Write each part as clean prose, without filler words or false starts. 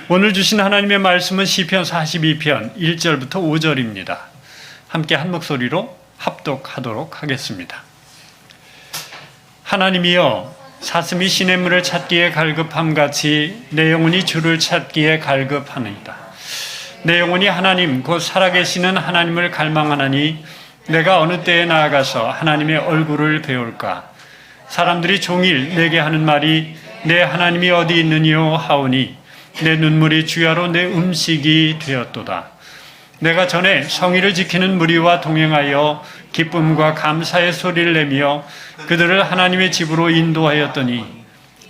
오늘 주신 하나님의 말씀은 시편 42편 1절부터 5절입니다. 함께 한 목소리로 합독하도록 하겠습니다. 하나님이여, 사슴이 시냇물을 찾기에 갈급함같이 내 영혼이 주를 찾기에 갈급하나이다. 내 영혼이 하나님 곧 살아계시는 하나님을 갈망하나니 내가 어느 때에 나아가서 하나님의 얼굴을 배울까? 사람들이 종일 내게 하는 말이 내 하나님이 어디 있느니요 하오니 내 눈물이 주야로 내 음식이 되었도다. 내가 전에 성의를 지키는 무리와 동행하여 기쁨과 감사의 소리를 내며 그들을 하나님의 집으로 인도하였더니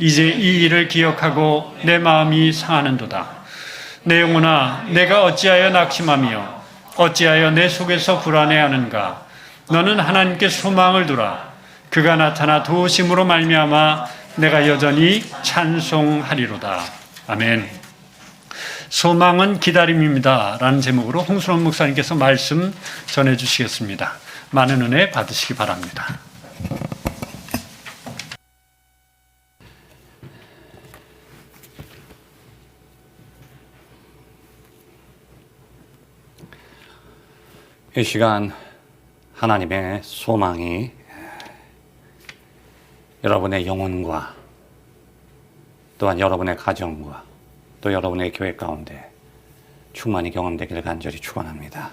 이제 이 일을 기억하고 내 마음이 상하는도다. 내 영혼아, 내가 어찌하여 낙심하며 어찌하여 내 속에서 불안해하는가? 너는 하나님께 소망을 두라. 그가 나타나 도우심으로 말미암아 내가 여전히 찬송하리로다. 아멘. 소망은 기다림입니다 라는 제목으로 홍순원 목사님께서 말씀 전해주시겠습니다. 많은 은혜 받으시기 바랍니다. 이 시간 하나님의 소망이 여러분의 영혼과 또한 여러분의 가정과 또 여러분의 교회 가운데 충만히 경험되기를 간절히 축원합니다.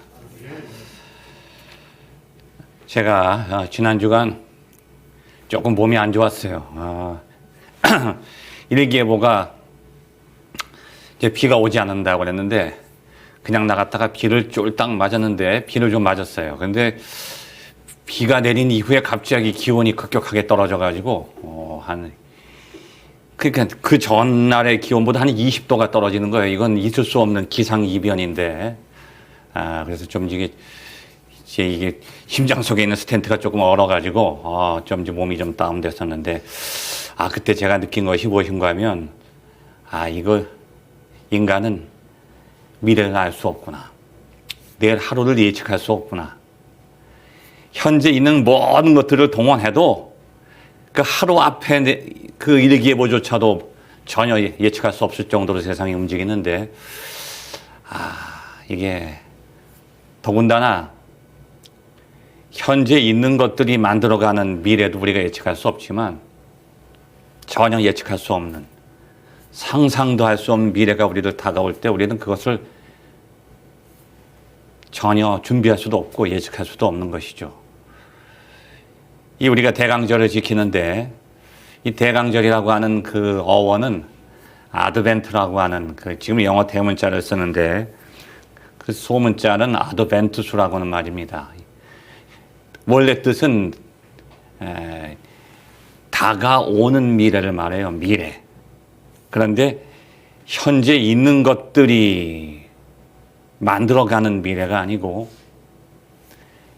제가 지난 주간 조금 몸이 안 좋았어요. 일기예보가 이제 비가 오지 않는다고 그랬는데 그냥 나갔다가 비를 쫄딱 맞았는데 비를 좀 맞았어요. 그런데 비가 내린 이후에 갑자기 기온이 급격하게 떨어져가지고 그러니까 그 전날의 기온보다 한 20도가 떨어지는 거예요. 이건 있을 수 없는 기상이변인데 그래서 좀 이게 심장 속에 있는 스텐트가 조금 얼어가지고 좀 이제 몸이 좀 다운됐었는데 그때 제가 느낀 것이 무엇인가 하면 이거 인간은 미래를 알 수 없구나. 내일 하루를 예측할 수 없구나. 현재 있는 모든 것들을 동원해도 그 하루 앞에 그 일기예보조차도 전혀 예측할 수 없을 정도로 세상이 움직이는데 이게 더군다나 현재 있는 것들이 만들어가는 미래도 우리가 예측할 수 없지만 전혀 예측할 수 없는 상상도 할 수 없는 미래가 우리를 다가올 때 우리는 그것을 전혀 준비할 수도 없고 예측할 수도 없는 것이죠. 이 우리가 대강절을 지키는데 이 대강절이라고 하는 그 어원은 아드벤트라고 하는 지금 영어 대문자를 쓰는데 그 소문자는 아드벤투스라고 하는 말입니다. 원래 뜻은 다가오는 미래를 말해요. 미래. 그런데 현재 있는 것들이 만들어가는 미래가 아니고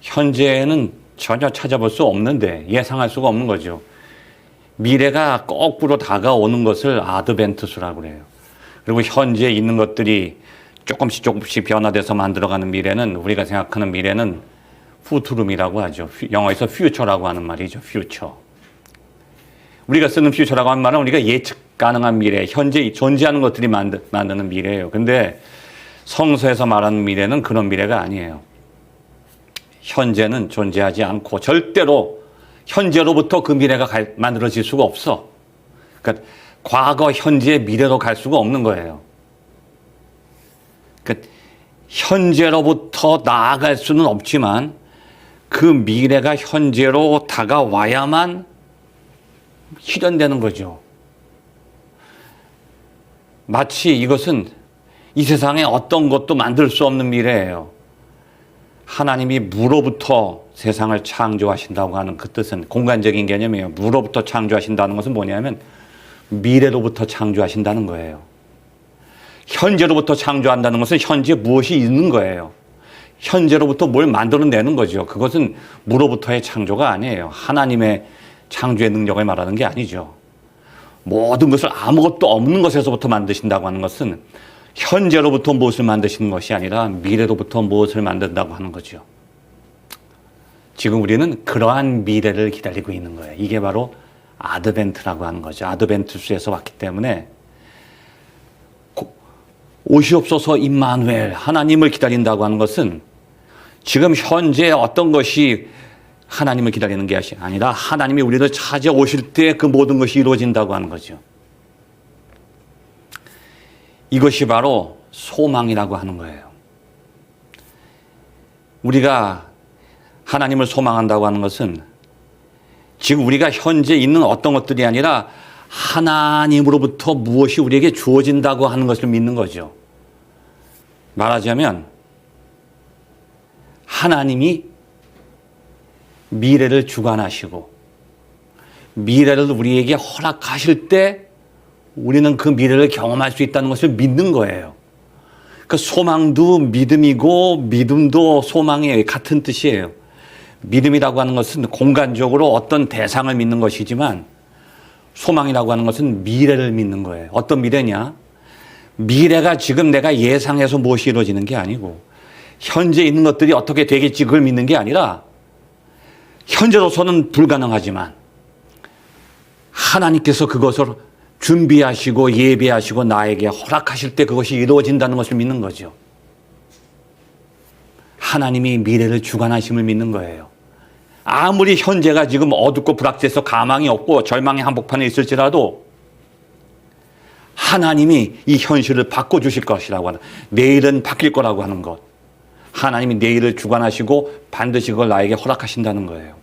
현재는 전혀 찾아볼 수 없는데 예상할 수가 없는 거죠. 미래가 거꾸로 다가오는 것을 아드벤투스라고 그래요. 그리고 현재 있는 것들이 조금씩 변화돼서 만들어가는 미래는 우리가 생각하는 미래는 푸투룸이라고 하죠. 영어에서 퓨처라고 하는 말이죠. 퓨처. 우리가 쓰는 퓨처라고 하는 말은 우리가 예측 가능한 미래, 현재 존재하는 것들이 만드는 미래예요. 근데 성서에서 말하는 미래는 그런 미래가 아니에요. 현재는 존재하지 않고 절대로 현재로부터 그 미래가 만들어질 수가 없어. 그러니까 과거, 현재, 미래로 갈 수가 없는 거예요. 그러니까 현재로부터 나아갈 수는 없지만 그 미래가 현재로 다가와야만 실현되는 거죠. 마치 이것은 이 세상에 어떤 것도 만들 수 없는 미래예요. 하나님이 무로부터 세상을 창조하신다고 하는 그 뜻은 공간적인 개념이에요. 무로부터 창조하신다는 것은 뭐냐면 미래로부터 창조하신다는 거예요. 현재로부터 창조한다는 것은 현재 무엇이 있는 거예요. 현재로부터 뭘 만들어내는 거죠. 그것은 무로부터의 창조가 아니에요. 하나님의 창조의 능력을 말하는 게 아니죠. 모든 것을 아무것도 없는 것에서부터 만드신다고 하는 것은 현재로부터 무엇을 만드시는 것이 아니라 미래로부터 무엇을 만든다고 하는 거죠. 지금 우리는 그러한 미래를 기다리고 있는 거예요. 이게 바로 아드벤트라고 하는 거죠. 아드벤투스에서 왔기 때문에 오시옵소서 임마누엘 하나님을 기다린다고 하는 것은 지금 현재 어떤 것이 하나님을 기다리는 게 아니라 하나님이 우리를 찾아오실 때 그 모든 것이 이루어진다고 하는 거죠. 이것이 바로 소망이라고 하는 거예요. 우리가 하나님을 소망한다고 하는 것은 지금 우리가 현재 있는 어떤 것들이 아니라 하나님으로부터 무엇이 우리에게 주어진다고 하는 것을 믿는 거죠. 말하자면 하나님이 미래를 주관하시고 미래를 우리에게 허락하실 때 우리는 그 미래를 경험할 수 있다는 것을 믿는 거예요. 그 소망도 믿음이고 믿음도 소망이 같은 뜻이에요. 믿음이라고 하는 것은 공간적으로 어떤 대상을 믿는 것이지만 소망이라고 하는 것은 미래를 믿는 거예요. 어떤 미래냐? 미래가 지금 내가 예상해서 무엇이 이루어지는 게 아니고 현재 있는 것들이 어떻게 되겠지 그걸 믿는 게 아니라 현재로서는 불가능하지만 하나님께서 그것을 준비하시고 예배하시고 나에게 허락하실 때 그것이 이루어진다는 것을 믿는 거죠. 하나님이 미래를 주관하심을 믿는 거예요. 아무리 현재가 지금 어둡고 불확실해서 가망이 없고 절망의 한복판에 있을지라도 하나님이 이 현실을 바꿔주실 것이라고 하는, 내일은 바뀔 거라고 하는 것, 하나님이 내일을 주관하시고 반드시 그걸 나에게 허락하신다는 거예요.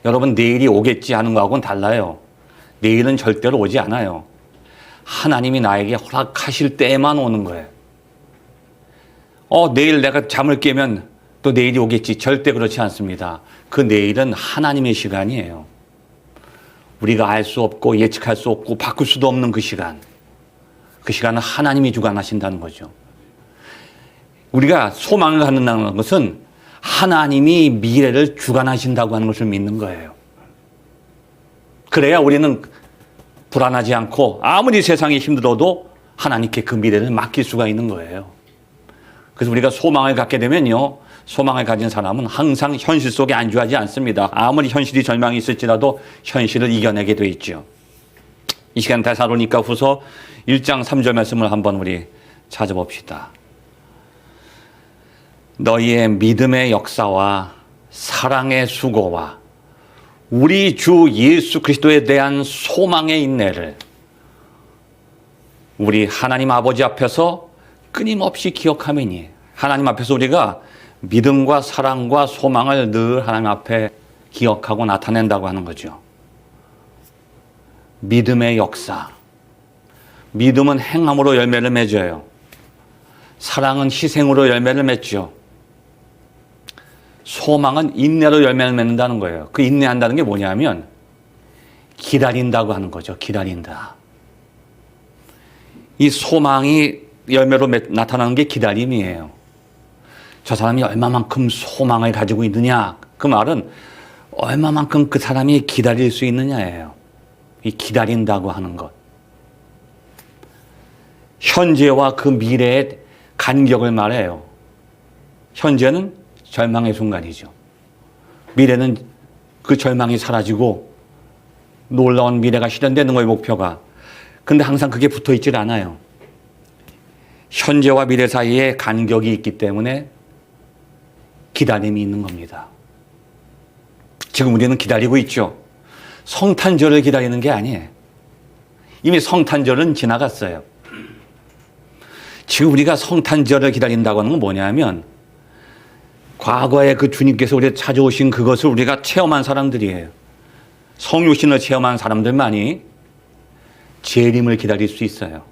여러분, 내일이 오겠지 하는 거하고는 달라요. 내일은 절대로 오지 않아요. 하나님이 나에게 허락하실 때에만 오는 거예요. 내일 내가 잠을 깨면 또 내일이 오겠지. 절대 그렇지 않습니다. 그 내일은 하나님의 시간이에요. 우리가 알 수 없고 예측할 수 없고 바꿀 수도 없는 그 시간. 그 시간은 하나님이 주관하신다는 거죠. 우리가 소망을 갖는다는 것은 하나님이 미래를 주관하신다고 하는 것을 믿는 거예요. 그래야 우리는 불안하지 않고 아무리 세상이 힘들어도 하나님께 그 미래를 맡길 수가 있는 거예요. 그래서 우리가 소망을 갖게 되면요, 소망을 가진 사람은 항상 현실 속에 안주하지 않습니다. 아무리 현실이 절망이 있을지라도 현실을 이겨내게 돼 있죠. 이 시간 데살로니가 후서 1장 3절 말씀을 한번 우리 찾아봅시다. 너희의 믿음의 역사와 사랑의 수고와 우리 주 예수 그리스도에 대한 소망의 인내를 우리 하나님 아버지 앞에서 끊임없이 기억하매니, 하나님 앞에서 우리가 믿음과 사랑과 소망을 늘 하나님 앞에 기억하고 나타낸다고 하는 거죠. 믿음의 역사. 믿음은 행함으로 열매를 맺어요. 사랑은 희생으로 열매를 맺죠. 소망은 인내로 열매를 맺는다는 거예요. 그 인내한다는 게 뭐냐면 기다린다고 하는 거죠. 기다린다. 이 소망이 열매로 나타나는 게 기다림이에요. 저 사람이 얼마만큼 소망을 가지고 있느냐, 그 말은 얼마만큼 그 사람이 기다릴 수 있느냐예요. 이 기다린다고 하는 것. 현재와 그 미래의 간격을 말해요. 현재는 절망의 순간이죠. 미래는 그 절망이 사라지고 놀라운 미래가 실현되는 거예요, 목표가. 근데 항상 그게 붙어 있질 않아요. 현재와 미래 사이에 간격이 있기 때문에 기다림이 있는 겁니다. 지금 우리는 기다리고 있죠. 성탄절을 기다리는 게 아니에요. 이미 성탄절은 지나갔어요. 지금 우리가 성탄절을 기다린다고 하는 건 뭐냐면 과거에 그 주님께서 우리를 찾아오신 그것을 우리가 체험한 사람들이에요. 성육신을 체험한 사람들만이 재림을 기다릴 수 있어요.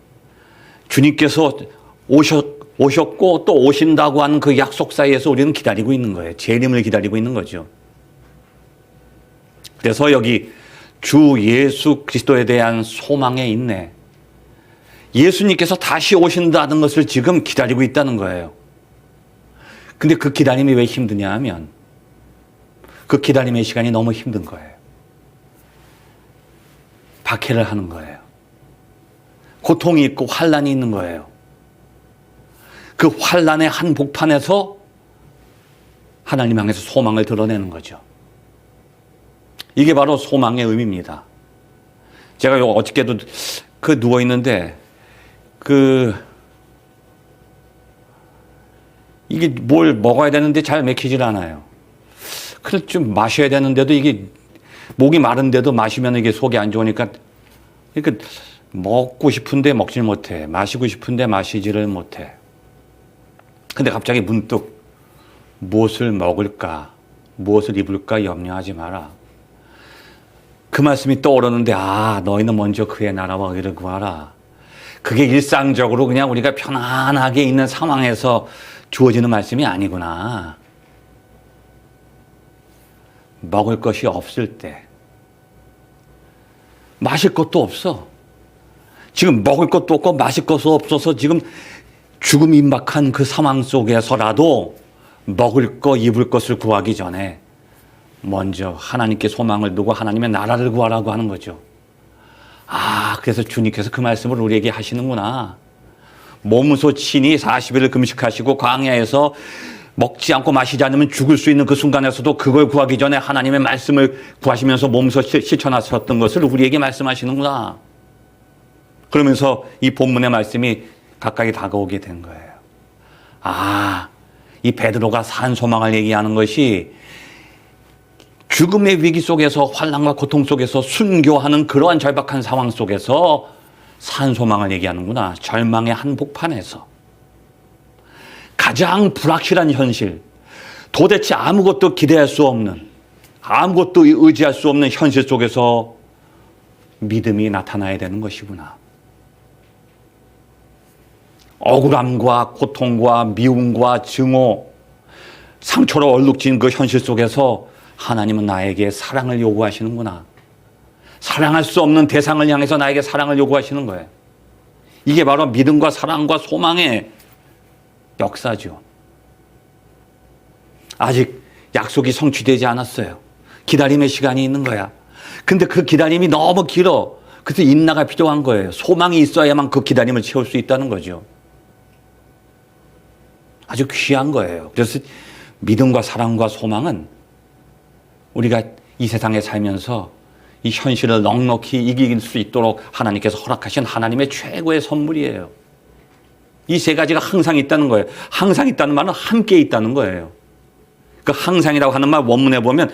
주님께서 오셨고 또 오신다고 하는 그 약속 사이에서 우리는 기다리고 있는 거예요. 재림을 기다리고 있는 거죠. 그래서 여기 주 예수 그리스도에 대한 소망의 인내, 예수님께서 다시 오신다는 것을 지금 기다리고 있다는 거예요. 근데 그 기다림이 왜 힘드냐 하면 그 기다림의 시간이 너무 힘든 거예요. 박해를 하는 거예요. 고통이 있고 환난이 있는 거예요. 그 환난의 한복판에서 하나님 향해서 소망을 드러내는 거죠. 이게 바로 소망의 의미입니다. 제가 어저께도 누워있는데 이게 뭘 먹어야 되는데 잘 먹히질 않아요. 그래서 좀 마셔야 되는데도 이게 목이 마른데도 마시면 이게 속이 안 좋으니까 그러니까 먹고 싶은데 먹질 못해. 마시고 싶은데 마시지를 못해. 근데 갑자기 문득 무엇을 먹을까, 무엇을 입을까 염려하지 마라. 그 말씀이 떠오르는데 너희는 먼저 그의 나라와 의를 구하라. 그게 일상적으로 그냥 우리가 편안하게 있는 상황에서 주어지는 말씀이 아니구나. 먹을 것이 없을 때, 마실 것도 없어. 지금 먹을 것도 없고 마실 것도 없어서 지금 죽음 임박한 그 상황 속에서라도 먹을 것, 입을 것을 구하기 전에 먼저 하나님께 소망을 두고 하나님의 나라를 구하라고 하는 거죠. 그래서 주님께서 그 말씀을 우리에게 하시는구나. 몸소 친히 40일을 금식하시고 광야에서 먹지 않고 마시지 않으면 죽을 수 있는 그 순간에서도 그걸 구하기 전에 하나님의 말씀을 구하시면서 몸소 실천하셨던 것을 우리에게 말씀하시는구나. 그러면서 이 본문의 말씀이 가까이 다가오게 된 거예요. 이 베드로가 산 소망을 얘기하는 것이 죽음의 위기 속에서 환난과 고통 속에서 순교하는 그러한 절박한 상황 속에서 산 소망을 얘기하는구나. 절망의 한복판에서 가장 불확실한 현실, 도대체 아무것도 기대할 수 없는, 아무것도 의지할 수 없는 현실 속에서 믿음이 나타나야 되는 것이구나. 억울함과 고통과 미움과 증오, 상처로 얼룩진 그 현실 속에서 하나님은 나에게 사랑을 요구하시는구나. 사랑할 수 없는 대상을 향해서 나에게 사랑을 요구하시는 거예요. 이게 바로 믿음과 사랑과 소망의 역사죠. 아직 약속이 성취되지 않았어요. 기다림의 시간이 있는 거야. 근데 그 기다림이 너무 길어. 그래서 인내가 필요한 거예요. 소망이 있어야만 그 기다림을 채울 수 있다는 거죠. 아주 귀한 거예요. 그래서 믿음과 사랑과 소망은 우리가 이 세상에 살면서 이 현실을 넉넉히 이길 수 있도록 하나님께서 허락하신 하나님의 최고의 선물이에요. 이 세 가지가 항상 있다는 거예요. 항상 있다는 말은 함께 있다는 거예요. 그 항상이라고 하는 말 원문에 보면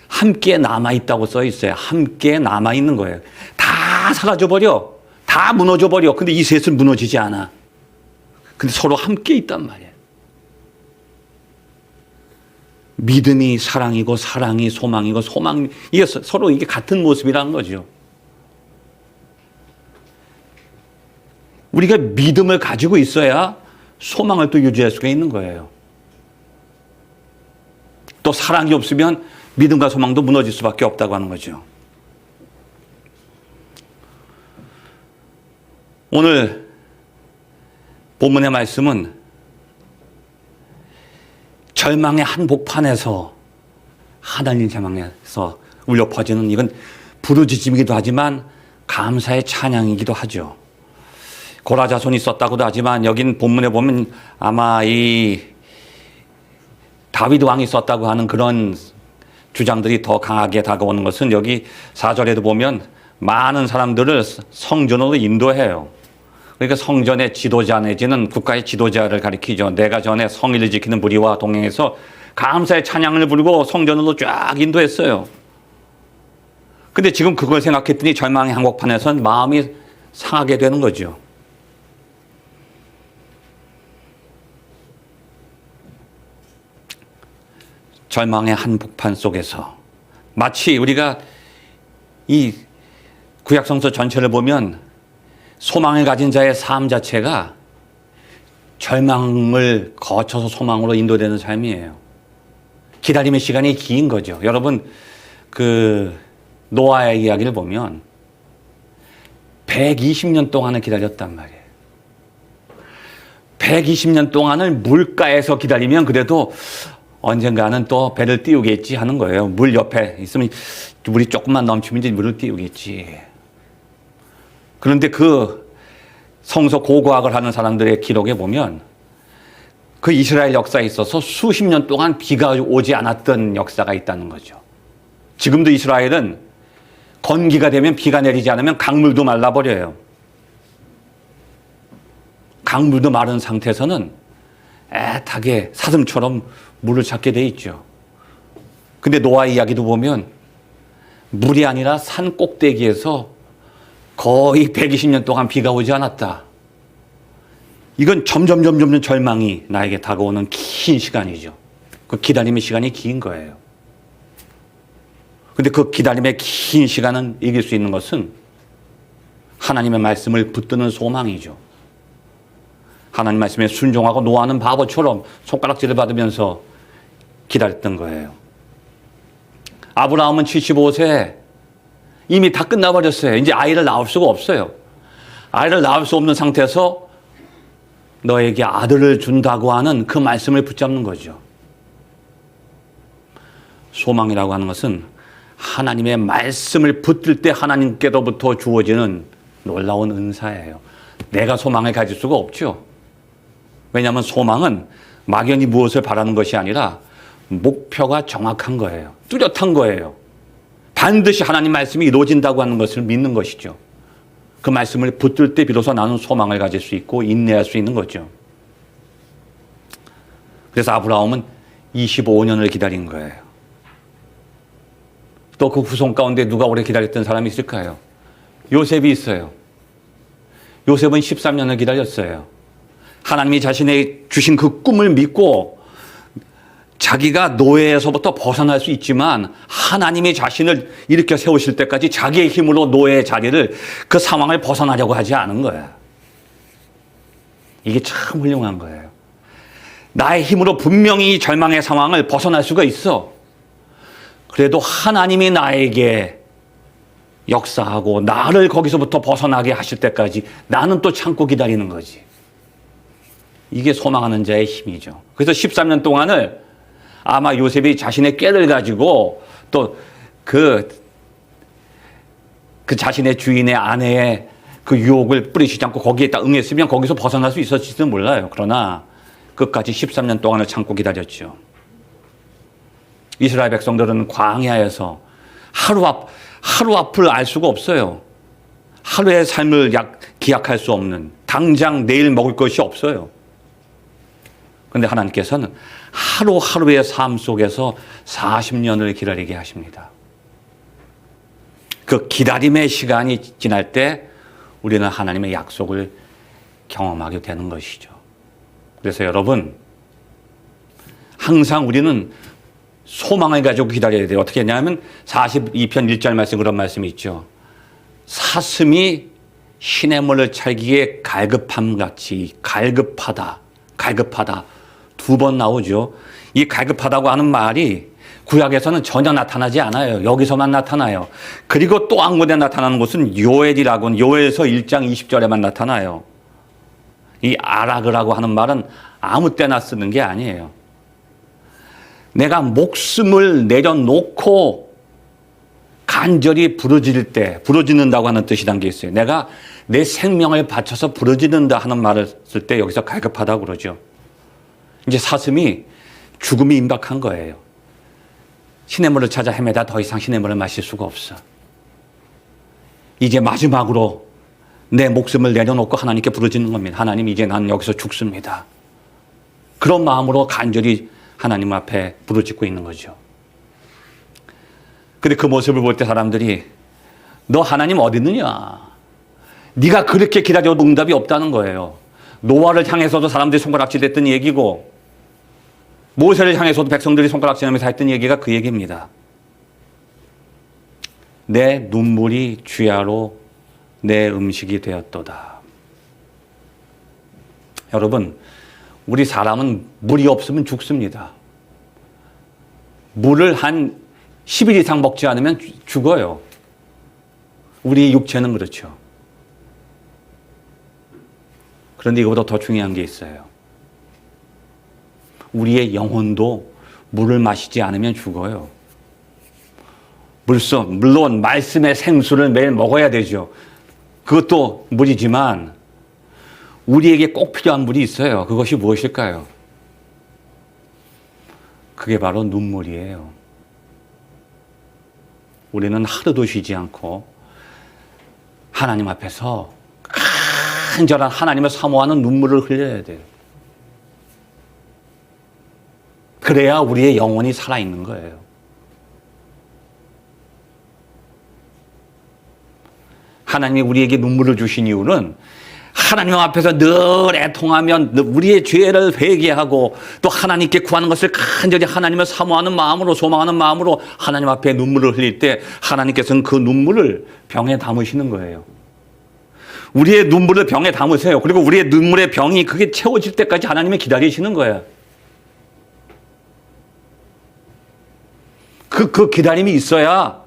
함께 남아있다고 써 있어요. 함께 남아있는 거예요. 다 사라져버려. 다 무너져버려. 근데 이 셋은 무너지지 않아. 근데 서로 함께 있단 말이에요. 믿음이 사랑이고 사랑이 소망이고 소망이 이게 서로 이게 같은 모습이라는 거죠. 우리가 믿음을 가지고 있어야 소망을 또 유지할 수가 있는 거예요. 또 사랑이 없으면 믿음과 소망도 무너질 수밖에 없다고 하는 거죠. 오늘 본문의 말씀은 절망의 한복판에서 하나님 제망에서 울려 퍼지는 이건 부르짖음이기도 하지만 감사의 찬양이기도 하죠. 고라자손이 썼다고도 하지만 여긴 본문에 보면 아마 이 다윗 왕이 썼다고 하는 그런 주장들이 더 강하게 다가오는 것은 여기 4절에도 보면 많은 사람들을 성전으로 인도해요. 그러니까 성전의 지도자 내지는 국가의 지도자를 가리키죠. 내가 전에 성의를 지키는 무리와 동행해서 감사의 찬양을 부르고 성전으로 쫙 인도했어요. 근데 지금 그걸 생각했더니 절망의 한복판에선 마음이 상하게 되는 거죠. 절망의 한복판 속에서 마치 우리가 이 구약성서 전체를 보면 소망을 가진 자의 삶 자체가 절망을 거쳐서 소망으로 인도되는 삶이에요. 기다림의 시간이 긴 거죠. 여러분 그 노아의 이야기를 보면 120년 동안을 기다렸단 말이에요. 120년 동안을 물가에서 기다리면 그래도 언젠가는 또 배를 띄우겠지 하는 거예요. 물 옆에 있으면 물이 조금만 넘치면 이제 물을 띄우겠지. 그런데 그 성서 고고학을 하는 사람들의 기록에 보면 그 이스라엘 역사에 있어서 수십 년 동안 비가 오지 않았던 역사가 있다는 거죠. 지금도 이스라엘은 건기가 되면 비가 내리지 않으면 강물도 말라버려요. 강물도 마른 상태에서는 애타게 사슴처럼 물을 찾게 돼 있죠. 근데 노아 이야기도 보면 물이 아니라 산 꼭대기에서 거의 120년 동안 비가 오지 않았다. 이건 점점 절망이 나에게 다가오는 긴 시간이죠. 그 기다림의 시간이 긴 거예요. 근데 그 기다림의 긴 시간은 이길 수 있는 것은 하나님의 말씀을 붙드는 소망이죠. 하나님 말씀에 순종하고 노아는 바보처럼 손가락질을 받으면서 기다렸던 거예요. 아브라함은 75세 이미 다 끝나버렸어요. 이제 아이를 낳을 수가 없어요. 아이를 낳을 수 없는 상태에서 너에게 아들을 준다고 하는 그 말씀을 붙잡는 거죠. 소망이라고 하는 것은 하나님의 말씀을 붙들 때 하나님께로부터 주어지는 놀라운 은사예요. 내가 소망을 가질 수가 없죠. 왜냐하면 소망은 막연히 무엇을 바라는 것이 아니라 목표가 정확한 거예요. 뚜렷한 거예요. 반드시 하나님 말씀이 이루어진다고 하는 것을 믿는 것이죠. 그 말씀을 붙들 때 비로소 나는 소망을 가질 수 있고 인내할 수 있는 거죠. 그래서 아브라함은 25년을 기다린 거예요. 또 그 후손 가운데 누가 오래 기다렸던 사람이 있을까요? 요셉이 있어요. 요셉은 13년을 기다렸어요. 하나님이 자신의 주신 그 꿈을 믿고 자기가 노예에서부터 벗어날 수 있지만 하나님이 자신을 일으켜 세우실 때까지 자기의 힘으로 노예의 자리를 그 상황을 벗어나려고 하지 않은 거야. 이게 참 훌륭한 거예요. 나의 힘으로 분명히 이 절망의 상황을 벗어날 수가 있어. 그래도 하나님이 나에게 역사하고 나를 거기서부터 벗어나게 하실 때까지 나는 또 참고 기다리는 거지. 이게 소망하는 자의 힘이죠. 그래서 13년 동안을 아마 요셉이 자신의 꾀를 가지고 또 그 자신의 주인의 아내의 그 유혹을 뿌리시지 않고 거기에 딱 응했으면 거기서 벗어날 수 있었을지도 몰라요. 그러나 끝까지 13년 동안을 참고 기다렸죠. 이스라엘 백성들은 광야에서 하루 앞을 알 수가 없어요. 하루의 삶을 기약할 수 없는, 당장 내일 먹을 것이 없어요. 그런데 하나님께서는 하루하루의 삶 속에서 40년을 기다리게 하십니다. 그 기다림의 시간이 지날 때 우리는 하나님의 약속을 경험하게 되는 것이죠. 그래서 여러분, 항상 우리는 소망을 가지고 기다려야 돼요. 어떻게 했냐면 42편 1절 말씀 그런 말씀이 있죠. 사슴이 시냇물을 찰기에 갈급함같이 갈급하다 두 번 나오죠. 이 갈급하다고 하는 말이 구약에서는 전혀 나타나지 않아요. 여기서만 나타나요. 그리고 또 한 군데 나타나는 곳은 요엘이라고는 요엘서 1장 20절에만 나타나요. 이 아라그라고 하는 말은 아무 때나 쓰는 게 아니에요. 내가 목숨을 내려놓고 간절히 부르짖는다고 하는 뜻이란 게 있어요. 내가 내 생명을 바쳐서 부르짖는다 하는 말을 쓸 때 여기서 갈급하다고 그러죠. 이제 사슴이 죽음이 임박한 거예요. 시냇물을 찾아 헤매다 더 이상 시냇물을 마실 수가 없어. 이제 마지막으로 내 목숨을 내려놓고 하나님께 부르짖는 겁니다. 하나님, 이제 난 여기서 죽습니다. 그런 마음으로 간절히 하나님 앞에 부르짖고 있는 거죠. 근데 그 모습을 볼 때 사람들이 너 하나님 어디 있느냐? 네가 그렇게 기다려도 응답이 없다는 거예요. 노아를 향해서도 사람들이 손가락질했던 얘기고 모세를 향해서도 백성들이 손가락질하면서 했던 얘기가 그 얘기입니다. 내 눈물이 주야로 내 음식이 되었도다. 여러분, 우리 사람은 물이 없으면 죽습니다. 물을 한 10일 이상 먹지 않으면 죽어요. 우리 육체는 그렇죠. 그런데 이거보다 더 중요한 게 있어요. 우리의 영혼도 물을 마시지 않으면 죽어요. 물론 말씀의 생수를 매일 먹어야 되죠. 그것도 물이지만 우리에게 꼭 필요한 물이 있어요. 그것이 무엇일까요? 그게 바로 눈물이에요. 우리는 하루도 쉬지 않고 하나님 앞에서 간절한 하나님을 사모하는 눈물을 흘려야 돼요. 그래야 우리의 영혼이 살아있는 거예요. 하나님이 우리에게 눈물을 주신 이유는 하나님 앞에서 늘 애통하면 우리의 죄를 회개하고 또 하나님께 구하는 것을 간절히 하나님을 사모하는 마음으로 소망하는 마음으로 하나님 앞에 눈물을 흘릴 때 하나님께서는 그 눈물을 병에 담으시는 거예요. 우리의 눈물을 병에 담으세요. 그리고 우리의 눈물의 병이 그게 채워질 때까지 하나님이 기다리시는 거예요. 그 기다림이 있어야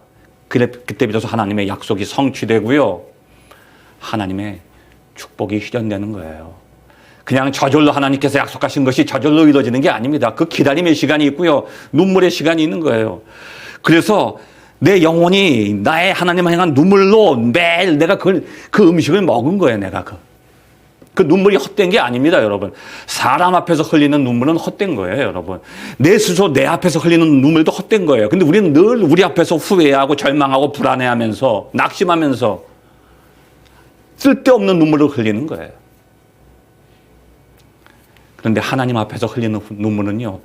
그때 비로소 하나님의 약속이 성취되고요. 하나님의 축복이 실현되는 거예요. 그냥 저절로 하나님께서 약속하신 것이 저절로 이루어지는 게 아닙니다. 그 기다림의 시간이 있고요. 눈물의 시간이 있는 거예요. 그래서 내 영혼이 나의 하나님을 향한 눈물로 매일 내가 그 음식을 먹은 거예요. 내가 그 눈물이 헛된 게 아닙니다, 여러분. 사람 앞에서 흘리는 눈물은 헛된 거예요, 여러분. 내 스스로 내 앞에서 흘리는 눈물도 헛된 거예요. 근데 우리는 늘 우리 앞에서 후회하고 절망하고 불안해하면서 낙심하면서 쓸데없는 눈물을 흘리는 거예요. 그런데 하나님 앞에서 흘리는 눈물은요,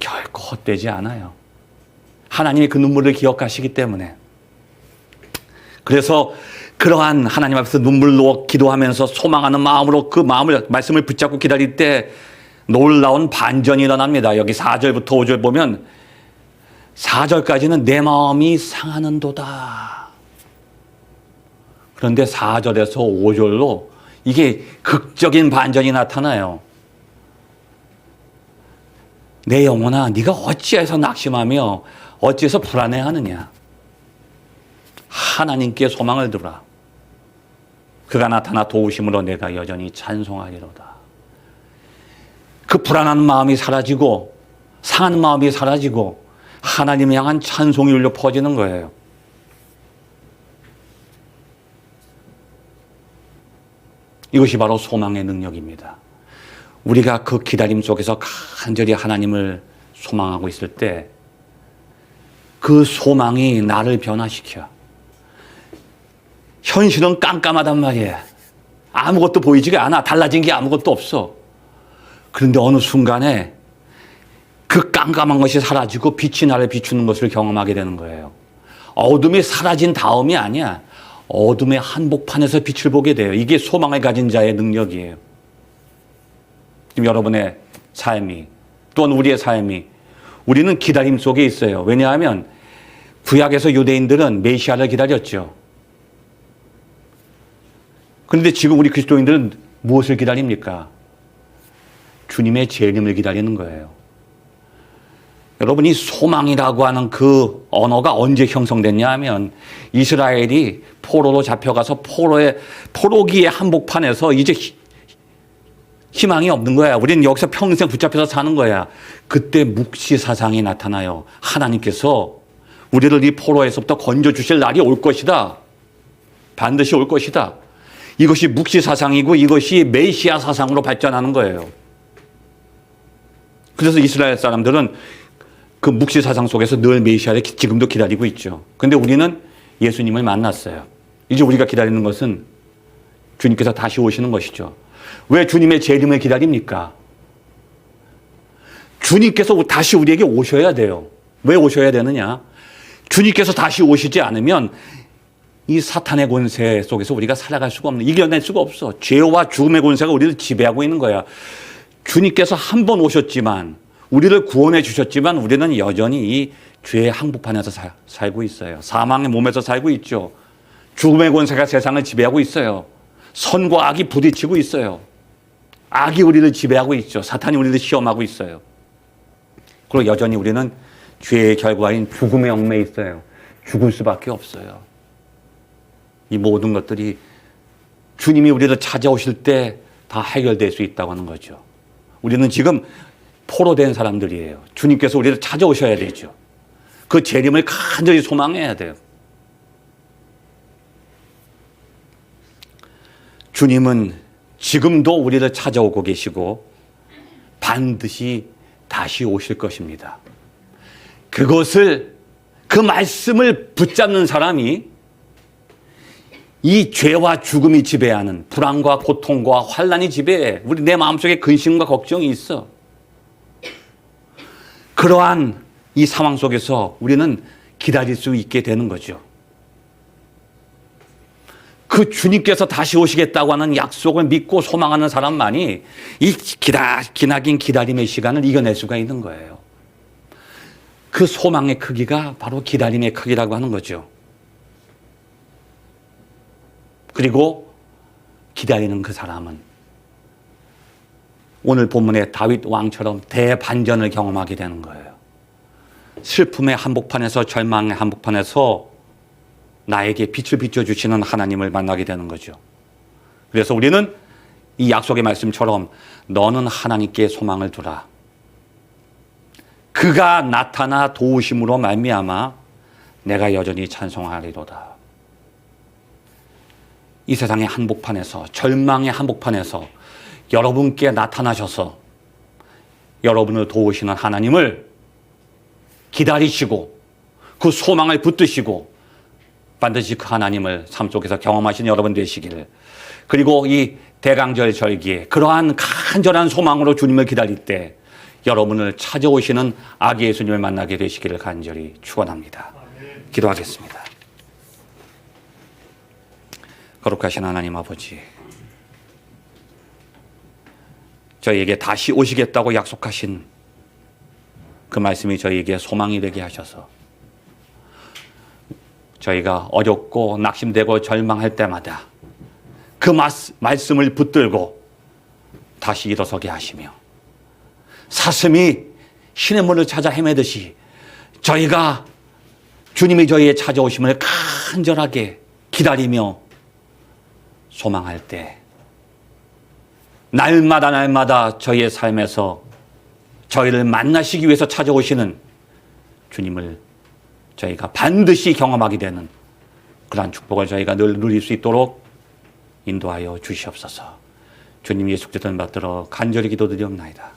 결코 헛되지 않아요. 하나님이 그 눈물을 기억하시기 때문에. 그래서 그러한 하나님 앞에서 눈물로 기도하면서 소망하는 마음으로 그 말씀을 붙잡고 기다릴 때 놀라운 반전이 일어납니다. 여기 4절부터 5절 보면 4절까지는 내 마음이 상하는도다. 그런데 4절에서 5절로 이게 극적인 반전이 나타나요. 내 영혼아, 네가 어찌해서 낙심하며 어찌해서 불안해하느냐. 하나님께 소망을 두라. 그가 나타나 도우심으로 내가 여전히 찬송하리로다. 그 불안한 마음이 사라지고 상한 마음이 사라지고 하나님 향한 찬송이 울려 퍼지는 거예요. 이것이 바로 소망의 능력입니다. 우리가 그 기다림 속에서 간절히 하나님을 소망하고 있을 때 그 소망이 나를 변화시켜. 현실은 깜깜하단 말이에요. 아무것도 보이지가 않아. 달라진 게 아무것도 없어. 그런데 어느 순간에 그 깜깜한 것이 사라지고 빛이 나를 비추는 것을 경험하게 되는 거예요. 어둠이 사라진 다음이 아니야. 어둠의 한복판에서 빛을 보게 돼요. 이게 소망을 가진 자의 능력이에요. 지금 여러분의 삶이 또한 우리의 삶이 우리는 기다림 속에 있어요. 왜냐하면 구약에서 유대인들은 메시아를 기다렸죠. 그런데 지금 우리 그리스도인들은 무엇을 기다립니까? 주님의 재림을 기다리는 거예요. 여러분, 이 소망이라고 하는 그 언어가 언제 형성됐냐 하면 이스라엘이 포로로 잡혀가서 포로기의 한복판에서 이제 희망이 없는 거야. 우리는 여기서 평생 붙잡혀서 사는 거야. 그때 묵시사상이 나타나요. 하나님께서 우리를 이 포로에서부터 건져주실 날이 올 것이다. 반드시 올 것이다. 이것이 묵시사상이고 이것이 메시아 사상으로 발전하는 거예요. 그래서 이스라엘 사람들은 그 묵시사상 속에서 늘 메시아를 지금도 기다리고 있죠. 그런데 우리는 예수님을 만났어요. 이제 우리가 기다리는 것은 주님께서 다시 오시는 것이죠. 왜 주님의 재림을 기다립니까? 주님께서 다시 우리에게 오셔야 돼요. 왜 오셔야 되느냐? 주님께서 다시 오시지 않으면 이 사탄의 권세 속에서 우리가 살아갈 수가 없는, 이겨낼 수가 없어. 죄와 죽음의 권세가 우리를 지배하고 있는 거야. 주님께서 한 번 오셨지만, 우리를 구원해 주셨지만 우리는 여전히 이 죄의 한복판에서 살고 있어요. 사망의 몸에서 살고 있죠. 죽음의 권세가 세상을 지배하고 있어요. 선과 악이 부딪히고 있어요. 악이 우리를 지배하고 있죠. 사탄이 우리를 시험하고 있어요. 그리고 여전히 우리는 죄의 결과인 죽음의 얽매에 있어요. 죽을 수밖에 없어요. 이 모든 것들이 주님이 우리를 찾아오실 때 다 해결될 수 있다고 하는 거죠. 우리는 지금 포로된 사람들이에요. 주님께서 우리를 찾아오셔야 되죠. 그 재림을 간절히 소망해야 돼요. 주님은 지금도 우리를 찾아오고 계시고 반드시 다시 오실 것입니다. 그 말씀을 붙잡는 사람이 이 죄와 죽음이 지배하는 불안과 고통과 환란이 지배해. 우리 내 마음속에 근심과 걱정이 있어. 그러한 이 상황 속에서 우리는 기다릴 수 있게 되는 거죠. 그 주님께서 다시 오시겠다고 하는 약속을 믿고 소망하는 사람만이 이 기나긴 기다림의 시간을 이겨낼 수가 있는 거예요. 그 소망의 크기가 바로 기다림의 크기라고 하는 거죠. 그리고 기다리는 그 사람은 오늘 본문의 다윗 왕처럼 대반전을 경험하게 되는 거예요. 슬픔의 한복판에서 절망의 한복판에서 나에게 빛을 비춰주시는 하나님을 만나게 되는 거죠. 그래서 우리는 이 약속의 말씀처럼 너는 하나님께 소망을 두라. 그가 나타나 도우심으로 말미암아 내가 여전히 찬송하리로다. 이 세상의 한복판에서, 절망의 한복판에서 여러분께 나타나셔서 여러분을 도우시는 하나님을 기다리시고 그 소망을 붙드시고 반드시 그 하나님을 삶 속에서 경험하신 여러분 되시기를, 그리고 이 대강절 절기에 그러한 간절한 소망으로 주님을 기다릴 때 여러분을 찾아오시는 아기 예수님을 만나게 되시기를 간절히 축원합니다. 기도하겠습니다. 거룩하신 하나님 아버지, 저희에게 다시 오시겠다고 약속하신 그 말씀이 저희에게 소망이 되게 하셔서 저희가 어렵고 낙심되고 절망할 때마다 그 말씀을 붙들고 다시 일어서게 하시며, 사슴이 신의 문을 찾아 헤매듯이 저희가 주님이 저희의 찾아오심을 간절하게 기다리며 소망할 때 날마다 저희의 삶에서 저희를 만나시기 위해서 찾아오시는 주님을 저희가 반드시 경험하게 되는 그러한 축복을 저희가 늘 누릴 수 있도록 인도하여 주시옵소서. 주님 예수 그리스도를 받들어 간절히 기도드리옵나이다.